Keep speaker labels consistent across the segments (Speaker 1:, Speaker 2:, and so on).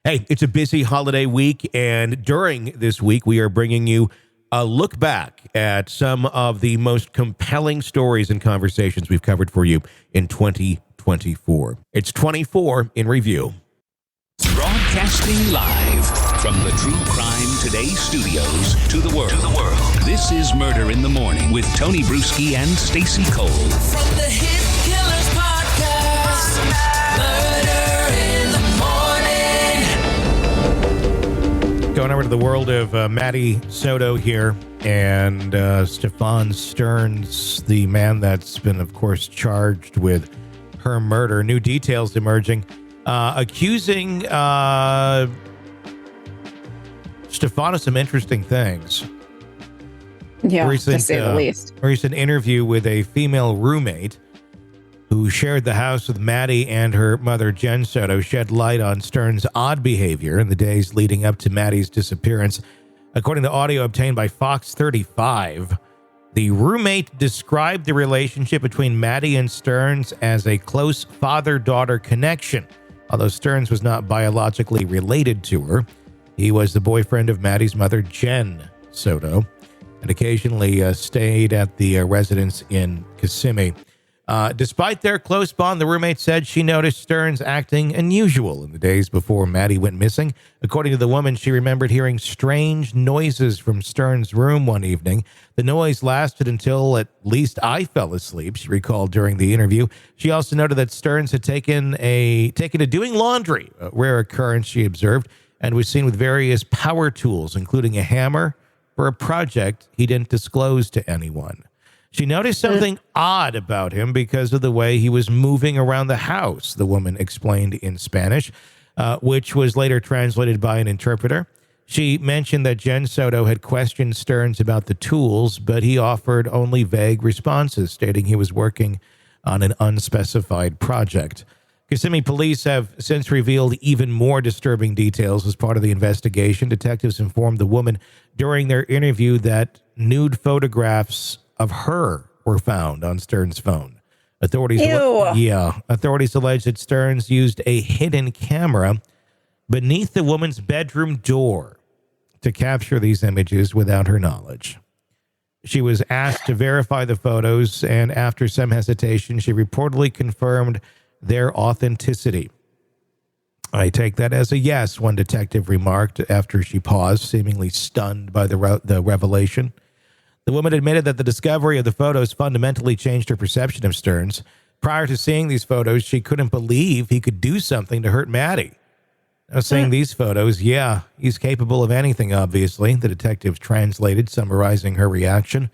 Speaker 1: Hey, it's a busy holiday week, and during this week, we are bringing you a look back at some of the most compelling stories and conversations we've covered for you in 2024. It's 24 in review.
Speaker 2: Broadcasting live from the True Crime Today studios to the world. This is Murder in the Morning with Tony Bruschi and Stacey Cole.
Speaker 3: From the Hit Killers podcast, Murder in the Morning.
Speaker 1: Going over to the world of Maddie Soto here and Stephan Sterns, the man that's been, of course, charged with her murder. New details emerging, accusing Stephan of some interesting things.
Speaker 4: Yeah, to say the least.
Speaker 1: Recent interview with a female roommate who shared the house with Maddie and her mother, Jenn Soto, shed light on Sterns' odd behavior in the days leading up to Maddie's disappearance. According to audio obtained by Fox 35, the roommate described the relationship between Maddie and Sterns as a close father-daughter connection. Although Sterns was not biologically related to her, he was the boyfriend of Maddie's mother, Jenn Soto, and occasionally stayed at the residence in Kissimmee. Despite their close bond, the roommate said she noticed Sterns acting unusual in the days before Maddie went missing. According to the woman, she remembered hearing strange noises from Sterns' room one evening. The noise lasted until at least I fell asleep, she recalled during the interview. She also noted that Sterns had taken to doing laundry, a rare occurrence she observed, and was seen with various power tools, including a hammer, for a project he didn't disclose to anyone. She noticed something odd about him because of the way he was moving around the house, the woman explained in Spanish, which was later translated by an interpreter. She mentioned that Jenn Soto had questioned Sterns about the tools, but he offered only vague responses, stating he was working on an unspecified project. Kissimmee police have since revealed even more disturbing details as part of the investigation. Detectives informed the woman during their interview that nude photographs of her were found on Sterns' phone. Authorities allege that Sterns used a hidden camera beneath the woman's bedroom door to capture these images without her knowledge. She was asked to verify the photos, and after some hesitation, she reportedly confirmed their authenticity. I take that as a yes, one detective remarked after she paused, seemingly stunned by the revelation. The woman admitted that the discovery of the photos fundamentally changed her perception of Sterns. Prior to seeing these photos, she couldn't believe he could do something to hurt Maddie. Now, seeing these photos, yeah, he's capable of anything, obviously, the detective translated, summarizing her reaction.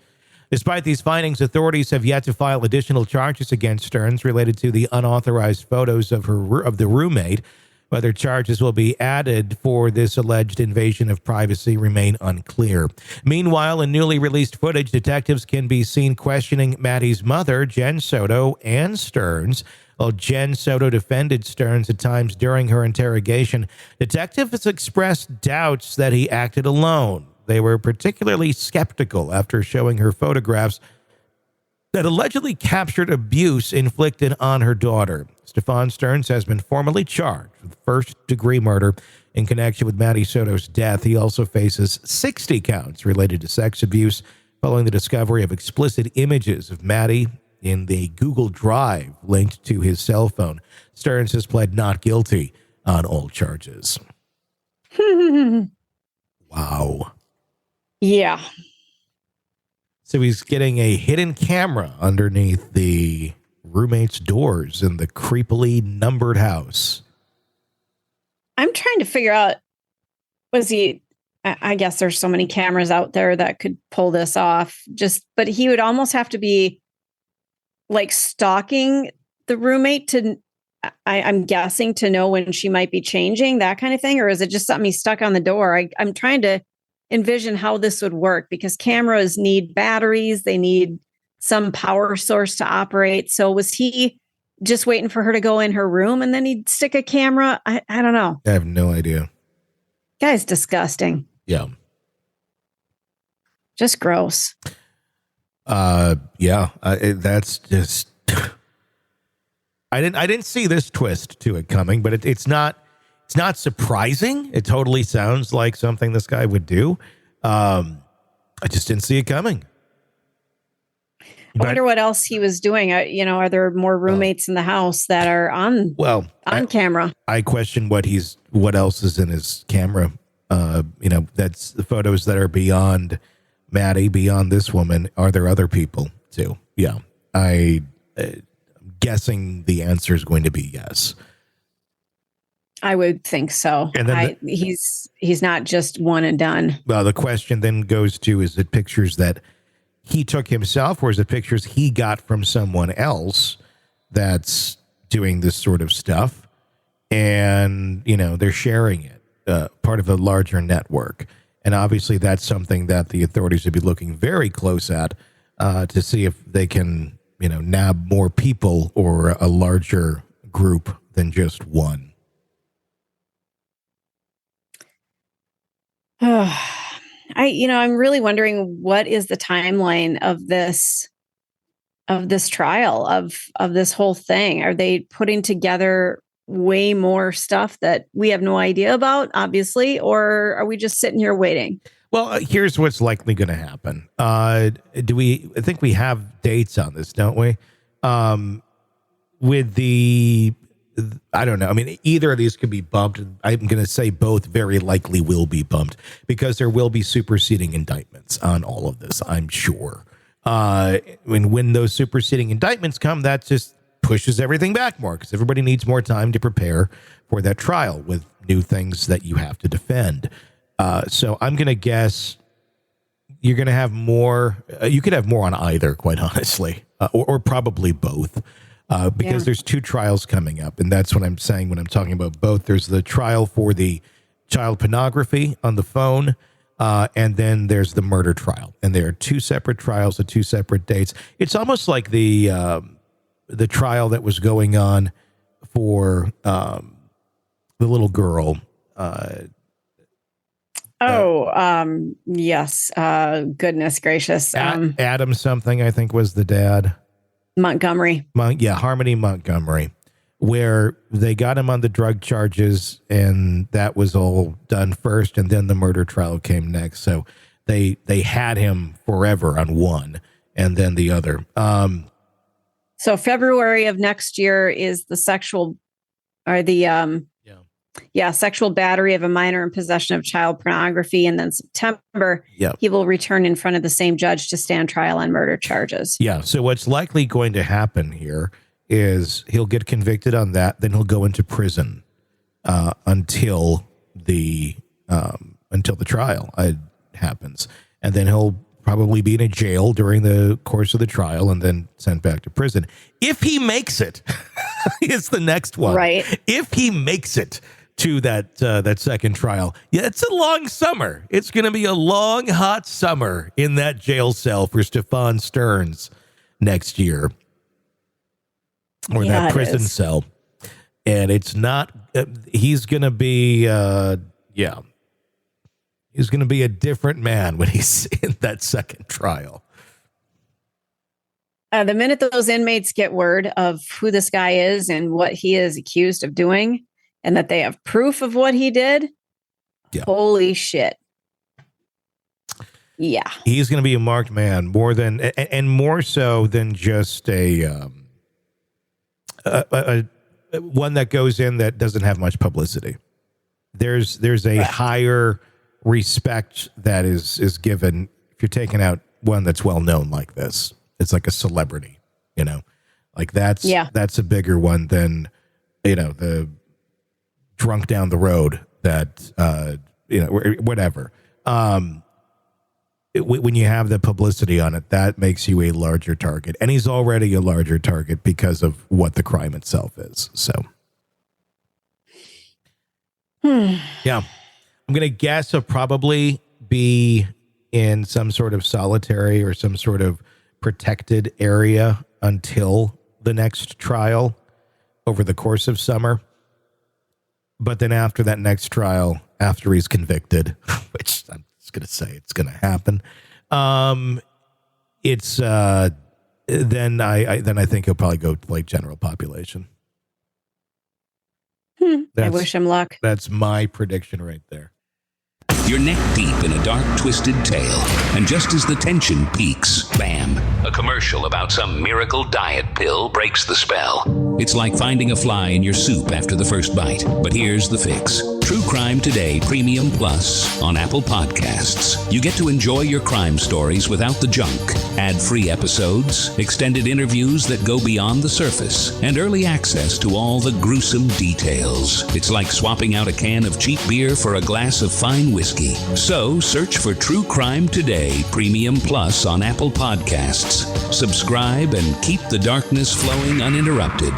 Speaker 1: Despite these findings, authorities have yet to file additional charges against Sterns related to the unauthorized photos of the roommate. Whether charges will be added for this alleged invasion of privacy remain unclear. Meanwhile, in newly released footage, detectives can be seen questioning Maddie's mother, Jenn Soto, and Sterns. While Jenn Soto defended Sterns at times during her interrogation, detectives expressed doubts that he acted alone. They were particularly skeptical after showing her photographs that allegedly captured abuse inflicted on her daughter. Stephan Sterns has been formally charged with first-degree murder in connection with Maddie Soto's death. He also faces 60 counts related to sex abuse following the discovery of explicit images of Maddie in the Google Drive linked to his cell phone. Sterns has pled not guilty on all charges. Wow.
Speaker 4: Yeah.
Speaker 1: So he's getting a hidden camera underneath the roommate's doors in the creepily numbered house.
Speaker 4: I'm trying to figure out, I guess there's so many cameras out there that could pull this off, but he would almost have to be like stalking the roommate to, I'm guessing, to know when she might be changing, that kind of thing. Or is it just something he stuck on the door? I'm trying to envision how this would work, because cameras need batteries. They need some power source to operate. So was he just waiting for her to go in her room and then he'd stick a camera? I don't know.
Speaker 1: I have no idea.
Speaker 4: Guy's disgusting.
Speaker 1: Yeah.
Speaker 4: Just gross.
Speaker 1: That's just, I didn't see this twist to it coming, but it's not it's not surprising. It totally sounds like something this guy would do. I just didn't see it coming.
Speaker 4: I wonder what else he was doing. Are there more roommates in the house that are on camera?
Speaker 1: I question what else is in his camera. That's the photos that are beyond Maddie, beyond this woman. Are there other people too? Yeah. I'm guessing the answer is going to be yes.
Speaker 4: I would think so.
Speaker 1: And then
Speaker 4: he's not just one and done.
Speaker 1: Well, the question then goes to, is it pictures that he took himself, or is it pictures he got from someone else that's doing this sort of stuff? And, they're sharing it, part of a larger network. And obviously that's something that the authorities would be looking very close at to see if they can, nab more people or a larger group than just one.
Speaker 4: I'm really wondering, what is the timeline of this trial, of this whole thing? Are they putting together way more stuff that we have no idea about, obviously, or are we just sitting here waiting?
Speaker 1: Well, here's what's likely going to happen. I think we have dates on this, don't we? I don't know. I mean, either of these could be bumped. I'm going to say both very likely will be bumped because there will be superseding indictments on all of this, I'm sure. When those superseding indictments come, that just pushes everything back more because everybody needs more time to prepare for that trial with new things that you have to defend. So I'm going to guess you're going to have more. You could have more on either, quite honestly, or probably both. Because there's two trials coming up, and that's what I'm saying when I'm talking about both. There's the trial for the child pornography on the phone, and then there's the murder trial. And there are two separate trials at two separate dates. It's almost like the trial that was going on for the little girl.
Speaker 4: Yes. Goodness gracious.
Speaker 1: Adam something, I think, was the dad.
Speaker 4: Montgomery.
Speaker 1: Harmony Montgomery, where they got him on the drug charges, and that was all done first, and then the murder trial came next. So they had him forever on one, and then the other.
Speaker 4: So February of next year is the sexual battery of a minor in possession of child pornography. And then September, he will return in front of the same judge to stand trial on murder charges. Yeah.
Speaker 1: So what's likely going to happen here is he'll get convicted on that. Then he'll go into prison until the trial happens. And then he'll probably be in a jail during the course of the trial and then sent back to prison. If he makes it, it's the next one.
Speaker 4: Right.
Speaker 1: If he makes it to that second trial. Yeah, it's a long summer. It's going to be a long, hot summer in that jail cell for Stephan Sterns next year. Or that prison cell. And it's not, he's going to be, he's going to be a different man when he's in that second trial.
Speaker 4: The minute those inmates get word of who this guy is and what he is accused of doing, and that they have proof of what he did, holy shit. Yeah.
Speaker 1: He's going to be a marked man more so than just a one that goes in that doesn't have much publicity. There's a higher respect that is given if you're taking out one that's well known like this. It's like a celebrity, like that's a bigger one than, the drunk down the road that, whatever. When you have the publicity on it, that makes you a larger target. And he's already a larger target because of what the crime itself is. So, yeah, I'm going to guess he'll probably be in some sort of solitary or some sort of protected area until the next trial over the course of summer. But then after that next trial, after he's convicted, which I'm just going to say it's going to happen, then I think he'll probably go to like general population.
Speaker 4: I wish him luck.
Speaker 1: That's my prediction right there.
Speaker 2: You're neck deep in a dark, twisted tale, and just as the tension peaks, bam, a commercial about some miracle diet pill breaks the spell. It's like finding a fly in your soup after the first bite. But here's the fix. True Crime Today Premium Plus on Apple Podcasts. You get to enjoy your crime stories without the junk, ad-free episodes, extended interviews that go beyond the surface, and early access to all the gruesome details. It's like swapping out a can of cheap beer for a glass of fine whiskey. So search for True Crime Today Premium Plus on Apple Podcasts. Subscribe and keep the darkness flowing uninterrupted.